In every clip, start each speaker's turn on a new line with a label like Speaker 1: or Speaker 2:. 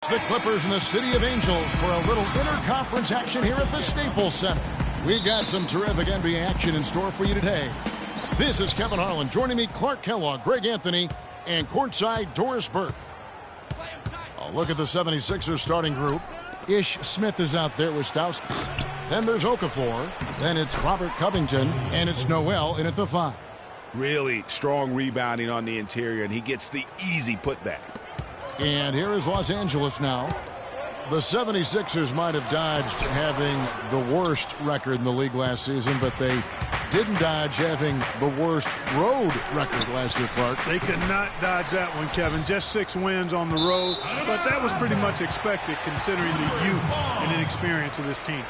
Speaker 1: The Clippers and the City of Angels for a little interconference action here at the Staples Center. We've got some terrific NBA action in store for you today. This is Kevin Harlan. Joining me, Clark Kellogg, Greg Anthony, and courtside Doris Burke. A look at the 76ers starting group. Ish Smith is out there with Stauskas. Then there's Okafor. Then it's Robert Covington. And it's Noel in at the 5.
Speaker 2: Really strong rebounding on the interior, and he gets the easy putback.
Speaker 1: And here is Los Angeles now. The 76ers might have dodged having the worst record in the league last season, but they didn't dodge having the worst road record last year, Clark.
Speaker 3: They could not dodge that one, Kevin. Just 6 wins on the road, but that was pretty much expected considering the youth and inexperience of this team.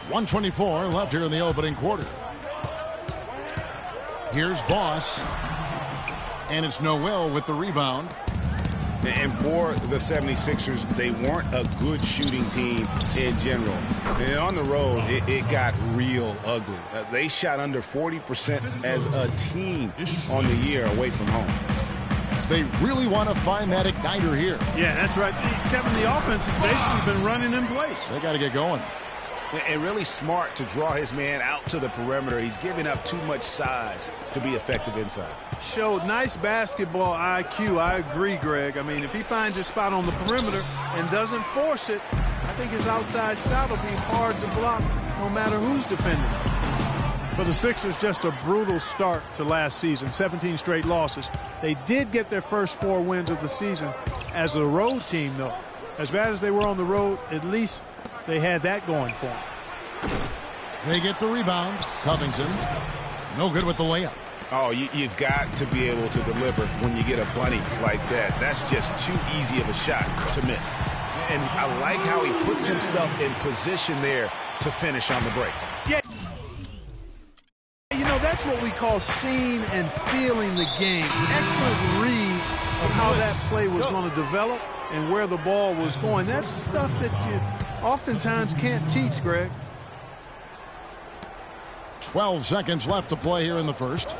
Speaker 1: .124 left here in the opening quarter. Here's Boss. And it's Noel with the rebound.
Speaker 2: And for the 76ers, they weren't a good shooting team in general. And on the road, it got real ugly. They shot under 40% as a team on the year away from home.
Speaker 1: They really want to find that igniter here.
Speaker 3: Yeah, that's right. Kevin, the offense has basically been running in place.
Speaker 1: They got to get going.
Speaker 2: And really smart to draw his man out to the perimeter. He's giving up too much size to be effective inside.
Speaker 3: Showed nice basketball IQ. I agree, Greg. I mean, if he finds his spot on the perimeter and doesn't force it, I think his outside shot will be hard to block no matter who's defending. For the Sixers, just a brutal start to last season. 17 straight losses. They did get their first 4 wins of the season as a road team, though. As bad as they were on the road, at least they had that going for them.
Speaker 1: They get the rebound. Covington, no good with the layup.
Speaker 2: Oh, you've got to be able to deliver when you get a bunny like that. That's just too easy of a shot to miss. And I like how he puts himself in position there to finish on the break.
Speaker 3: Yeah. You know, that's what we call seeing and feeling the game. Excellent read of how that play was going to develop and where the ball was going. That's stuff that you oftentimes can't teach, Greg.
Speaker 1: 12 seconds left to play here in the first.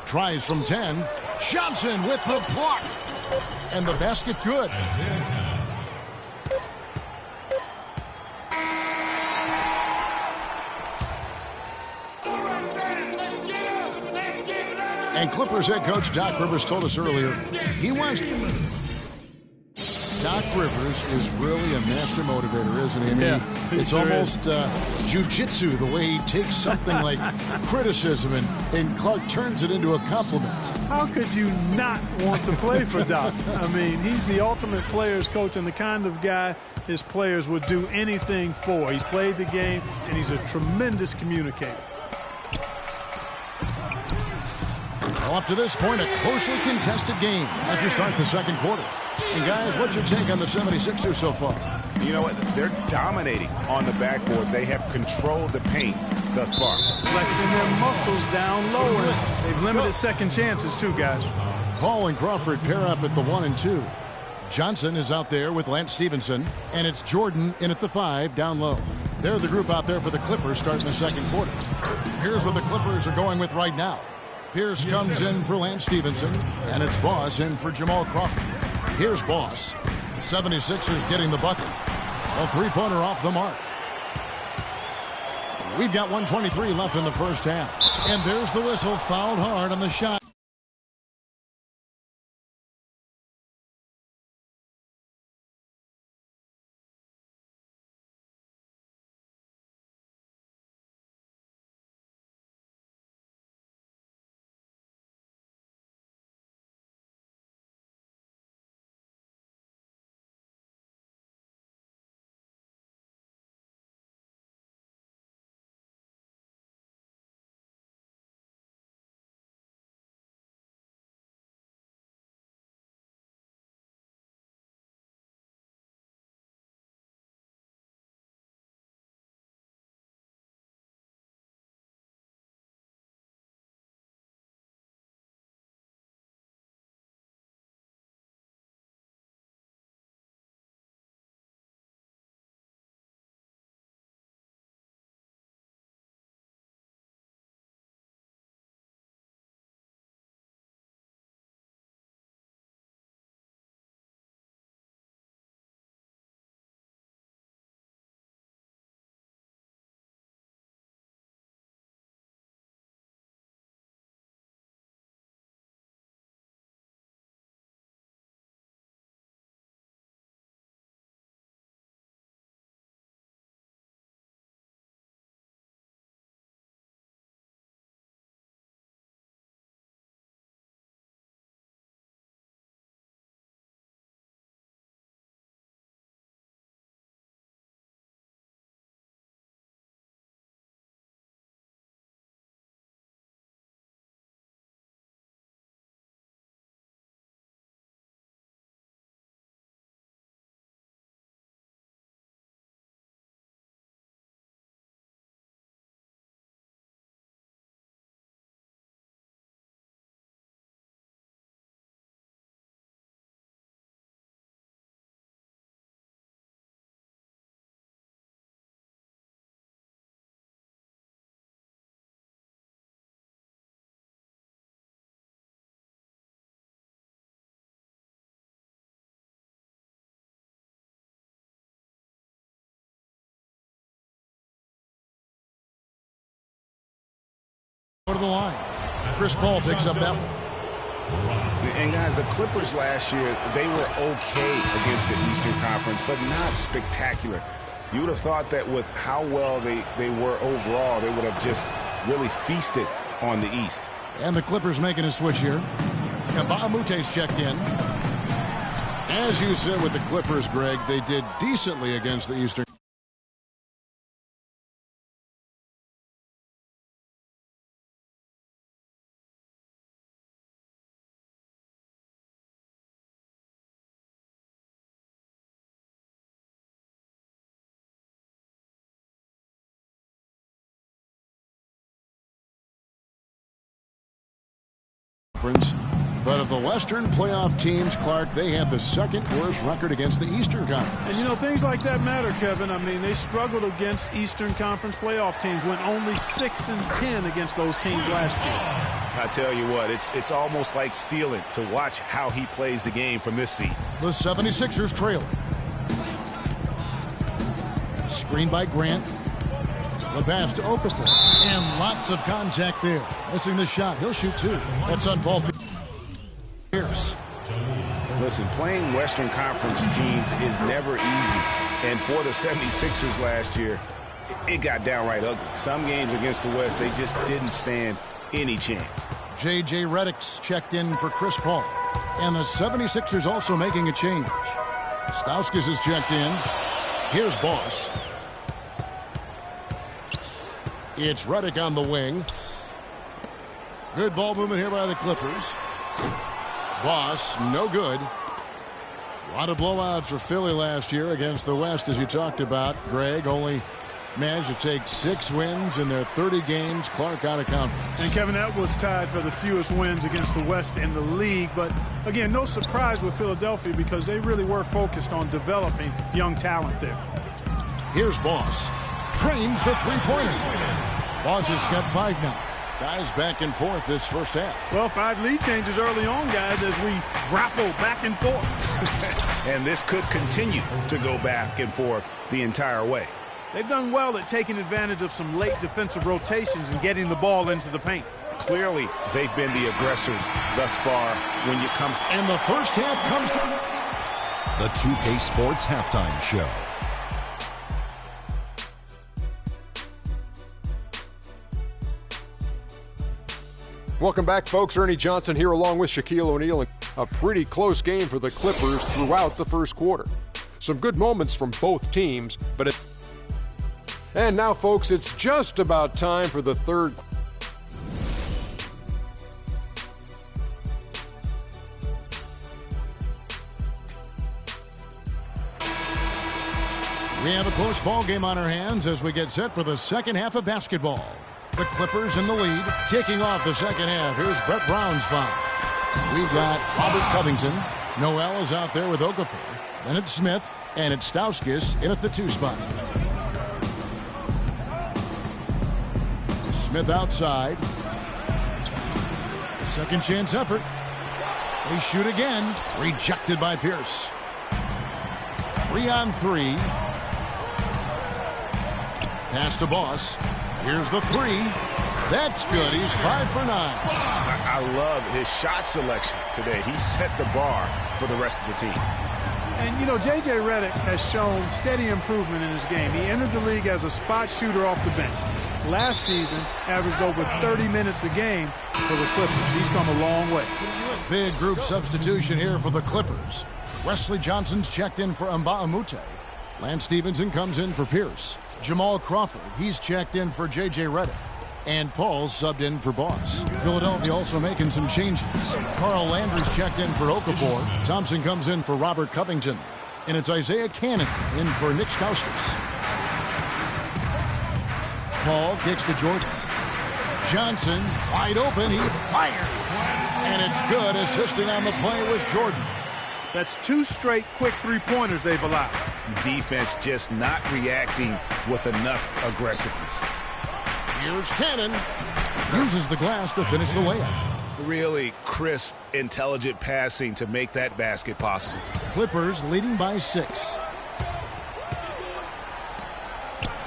Speaker 1: Tries from 10. Johnson with the block. And the basket good. And Clippers head coach Doc Rivers told us earlier he wants Doc Rivers is really a master motivator, isn't he? I mean,
Speaker 3: yeah,
Speaker 1: it's almost jiu-jitsu, the way he takes something like criticism and Clark turns it into a compliment.
Speaker 3: How could you not want to play for Doc? I mean, he's the ultimate players coach and the kind of guy his players would do anything for. He's played the game, and he's a tremendous communicator.
Speaker 1: Well, up to this point, a closely contested game as we start the second quarter. And guys, what's your take on the 76ers so far?
Speaker 2: You know what? They're dominating on the backboards. They have controlled the paint thus far.
Speaker 3: Flexing their muscles down lower. They've limited second chances too, guys.
Speaker 1: Paul and Crawford pair up at the 1 and 2. Johnson is out there with Lance Stevenson, and it's Jordan in at the 5 down low. They're the group out there for the Clippers starting the second quarter. Here's what the Clippers are going with right now. Pierce comes in for Lance Stevenson, and it's Boss in for Jamal Crawford. Here's Boss. 76ers getting the bucket. A 3-pointer off the mark. We've got 1:23 left in the first half. And there's the whistle, fouled hard on the shot. to the line. Chris Paul picks up that one.
Speaker 2: And guys, the Clippers last year, they were okay against the Eastern Conference, but not spectacular. You would have thought that with how well they were overall, they would have just really feasted on the East.
Speaker 1: And the Clippers making a switch here. Mbah-a-Moute's checked in. As you said with the Clippers, Greg, they did decently against the Eastern. But of the Western playoff teams, Clark, they had the second worst record against the Eastern Conference.
Speaker 3: And, you know, things like that matter, Kevin. I mean, they struggled against Eastern Conference playoff teams, went only 6-10 against those teams last year.
Speaker 2: I tell you what, it's almost like stealing to watch how he plays the game from this seat.
Speaker 1: The 76ers trailing. Screen by Grant. The pass to Okafor. And lots of contact there. Missing the shot. He'll shoot two. That's on Paul Pierce.
Speaker 2: Listen, playing Western Conference teams is never easy. And for the 76ers last year, it got downright ugly. Some games against the West, they just didn't stand any chance.
Speaker 1: J.J. Redick's checked in for Chris Paul. And the 76ers also making a change. Stauskas is checked in. Here's Boss. It's Redick on the wing. Good ball movement here by the Clippers. Boss, no good. A lot of blowouts for Philly last year against the West, as you talked about. Greg only managed to take 6 wins in their 30 games. Clark out of conference.
Speaker 3: And, Kevin, that was tied for the fewest wins against the West in the league. But, again, no surprise with Philadelphia because they really were focused on developing young talent there.
Speaker 1: Here's Boss. Drains the three-pointer. Boss has got 5 now. Guys back and forth this first half.
Speaker 3: Well, 5 lead changes early on, guys, as we grapple back and forth.
Speaker 2: And this could continue to go back and forth the entire way.
Speaker 3: They've done well at taking advantage of some late defensive rotations and getting the ball into the paint.
Speaker 2: Clearly, they've been the aggressors thus far when it comes.
Speaker 1: And the first half comes to
Speaker 4: the 2K Sports Halftime Show.
Speaker 5: Welcome back, folks. Ernie Johnson here along with Shaquille O'Neal. A pretty close game for the Clippers throughout the first quarter. Some good moments from both teams, but and now, folks, it's just about time for the third.
Speaker 1: We have a close ball game on our hands as we get set for the second half of basketball. The Clippers in the lead, kicking off the second half. Here's Brett Brown's foul. We've got Robert Covington. Noel is out there with Okafor. Then it's Smith, and it's Stauskas in at the 2 spot. Smith outside. A second chance effort. They shoot again. Rejected by Pierce. 3-on-3. Pass to Boss. Here's the 3. That's good. He's 5 for 9.
Speaker 2: I love his shot selection today. He set the bar for the rest of the team.
Speaker 3: And, you know, J.J. Redick has shown steady improvement in his game. He entered the league as a spot shooter off the bench. Last season, averaged over 30 minutes a game for the Clippers. He's come a long way.
Speaker 1: Big group substitution here for the Clippers. Wesley Johnson's checked in for Mbah-a-Moute. Lance Stevenson comes in for Pierce. Jamal Crawford, he's checked in for J.J. Redick. And Paul's subbed in for Boss. Philadelphia also making some changes. Carl Landry's checked in for Okafor. Thompson comes in for Robert Covington. And it's Isaiah Cannon in for Nick Stauskas. Paul kicks to Jordan. Johnson, wide open, he fired. And it's good. Assisting on the play was Jordan.
Speaker 3: That's 2 straight quick three-pointers they've allowed.
Speaker 2: Defense just not reacting with enough aggressiveness.
Speaker 1: Here's Cannon. Uses the glass to finish the layup.
Speaker 2: Really crisp, intelligent passing to make that basket possible.
Speaker 1: Clippers leading by 6.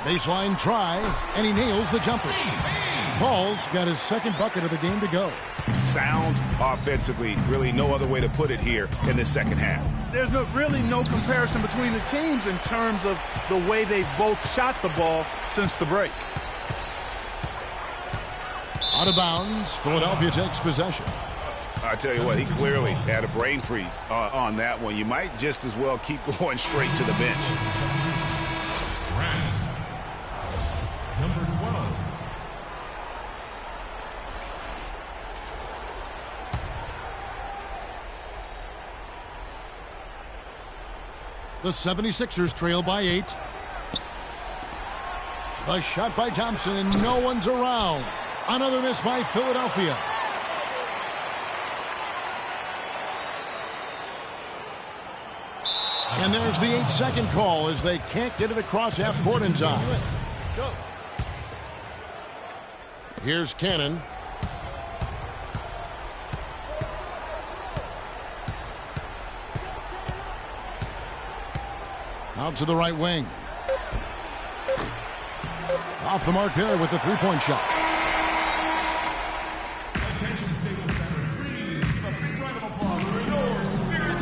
Speaker 1: Baseline try, and he nails the jumper. Paul's got his second bucket of the game to go.
Speaker 2: Sound offensively, really no other way to put it here in the second half.
Speaker 3: There's really no comparison between the teams in terms of the way they've both shot the ball since the break.
Speaker 1: Out of bounds, Philadelphia takes possession.
Speaker 2: I tell you what, he clearly had a brain freeze on that one. You might just as well keep going straight to the bench.
Speaker 4: Grant, number 12.
Speaker 1: The 76ers trail by 8. The shot by Thompson, and no one's around. Another miss by Philadelphia. And there's the 8-second call as they can't get it across half court in time. Here's Cannon. Out to the right wing. Off the mark there with the three-point shot.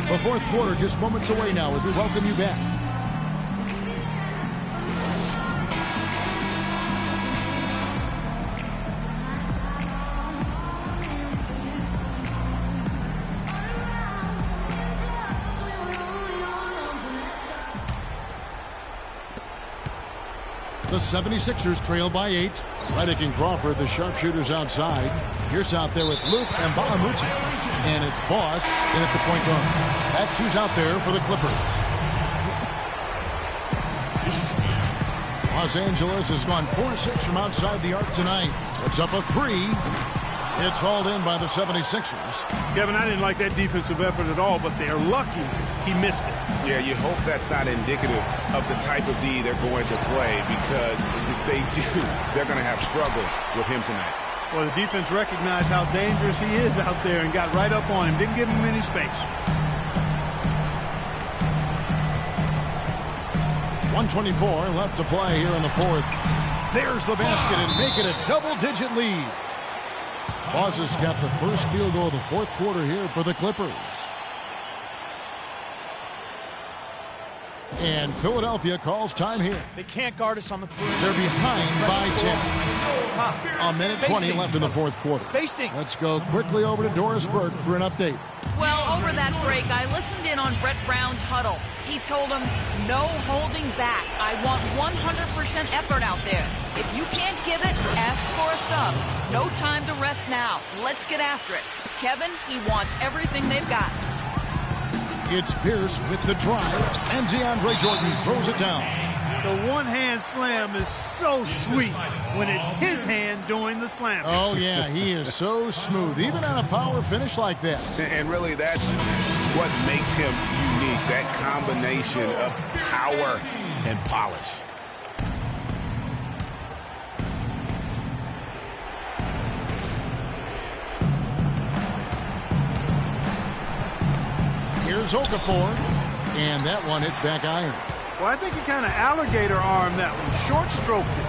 Speaker 1: The fourth quarter just moments away now as we welcome you back. The 76ers trail by 8. Redick and Crawford, the sharpshooters outside. Pierce out there with Luke and Bahamute. And it's Boss in at the point guard. That's who's out there for the Clippers. Los Angeles has gone 4-6 from outside the arc tonight. It's up a 3. It's hauled in by the 76ers.
Speaker 3: Kevin, I didn't like that defensive effort at all, but they're lucky he missed it.
Speaker 2: Yeah, you hope that's not indicative of the type of D they're going to play, because if they do, they're going to have struggles with him tonight.
Speaker 3: Well, the defense recognized how dangerous he is out there and got right up on him. Didn't give him any space.
Speaker 1: 1:24 left to play here in the fourth. There's the basket and make it a double-digit lead. Boss has got the first field goal of the fourth quarter here for the Clippers. And Philadelphia calls time here.
Speaker 6: They can't guard us on the perimeter.
Speaker 1: They're behind by 10. A minute 20 left in the fourth quarter.
Speaker 6: Spacing.
Speaker 1: Let's go quickly over to Doris Burke for an update.
Speaker 7: Well, over that break, I listened in on Brett Brown's huddle. He told him, no holding back. I want 100% effort out there. If you can't give it, ask for a sub. No time to rest now. Let's get after it. Kevin, he wants everything they've got.
Speaker 1: It's Pierce with the drive, and DeAndre Jordan throws it down.
Speaker 3: The one-hand slam is so sweet when it's his hand doing the slam.
Speaker 1: Oh, yeah, he is so smooth, even on a power finish like that.
Speaker 2: And really, that's what makes him unique, that combination of power and polish.
Speaker 1: Here's Okafor, and that one hits back iron.
Speaker 3: Well, I think he kind of alligator armed that one, short-stroked it.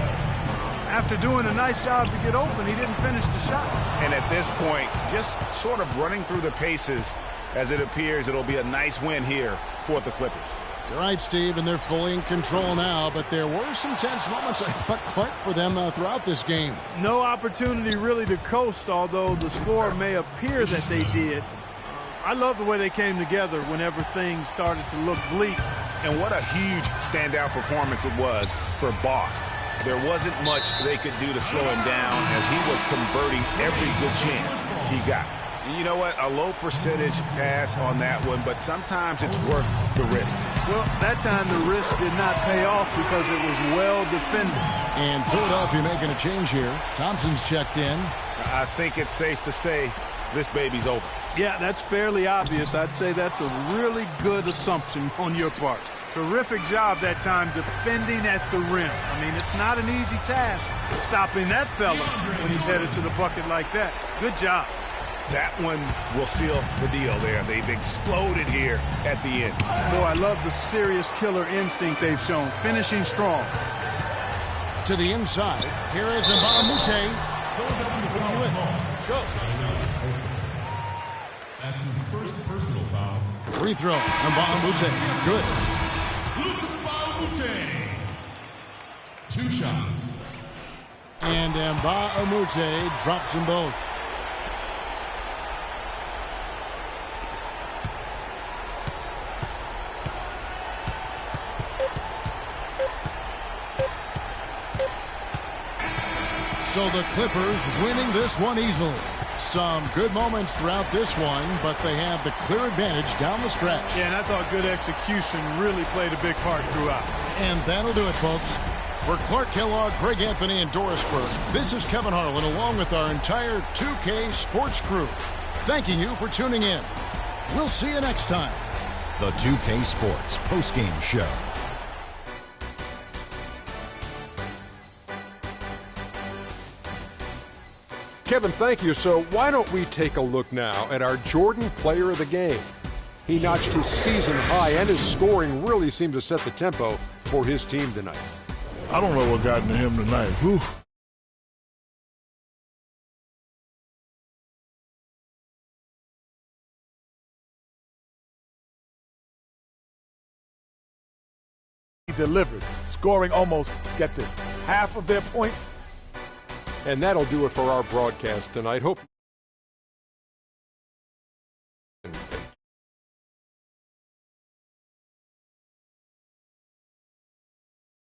Speaker 3: After doing a nice job to get open, he didn't finish the shot.
Speaker 2: And at this point, just sort of running through the paces, as it appears it'll be a nice win here for the Clippers.
Speaker 1: You're right, Steve, and they're fully in control now, but there were some tense moments, I thought, Clark, for them throughout this game.
Speaker 3: No opportunity really to coast, although the score may appear that they did. I love the way they came together whenever things started to look bleak.
Speaker 2: And what a huge standout performance it was for Boss. There wasn't much they could do to slow him down as he was converting every good chance he got. You know what? A low percentage pass on that one, but sometimes it's worth the risk.
Speaker 3: Well, that time the risk did not pay off because it was well defended.
Speaker 1: And Philadelphia making a change here. Thompson's checked in.
Speaker 2: I think it's safe to say this baby's over.
Speaker 3: Yeah, that's fairly obvious. I'd say that's a really good assumption on your part. Terrific job that time defending at the rim. I mean, it's not an easy task stopping that fella when he's headed to the bucket like that. Good job.
Speaker 2: That one will seal the deal there. They've exploded here at the end.
Speaker 3: Boy, I love the serious killer instinct they've shown. Finishing strong.
Speaker 1: To the inside. Here is Mbamute.
Speaker 3: Go.
Speaker 6: That's his first personal foul.
Speaker 1: Free throw. Mbamute. Good.
Speaker 6: Mbamute. 2 shots.
Speaker 1: And Mbamute drops them both. So the Clippers winning this one easily. Some good moments throughout this one, but they have the clear advantage down the stretch.
Speaker 3: Yeah, and I thought good execution really played a big part throughout.
Speaker 1: And that'll do it, folks. For Clark Kellogg, Greg Anthony, and Doris Burke, this is Kevin Harlan along with our entire 2K Sports crew, thanking you for tuning in. We'll see you next time.
Speaker 4: The 2K Sports postgame show.
Speaker 5: Kevin, thank you. So why don't we take a look now at our Jordan Player of the Game? He notched his season high, and his scoring really seemed to set the tempo for his team tonight.
Speaker 8: I don't know what got into him tonight. Whew.
Speaker 9: He delivered, scoring almost, get this, half of their points.
Speaker 5: And that'll do it for our broadcast tonight. Hope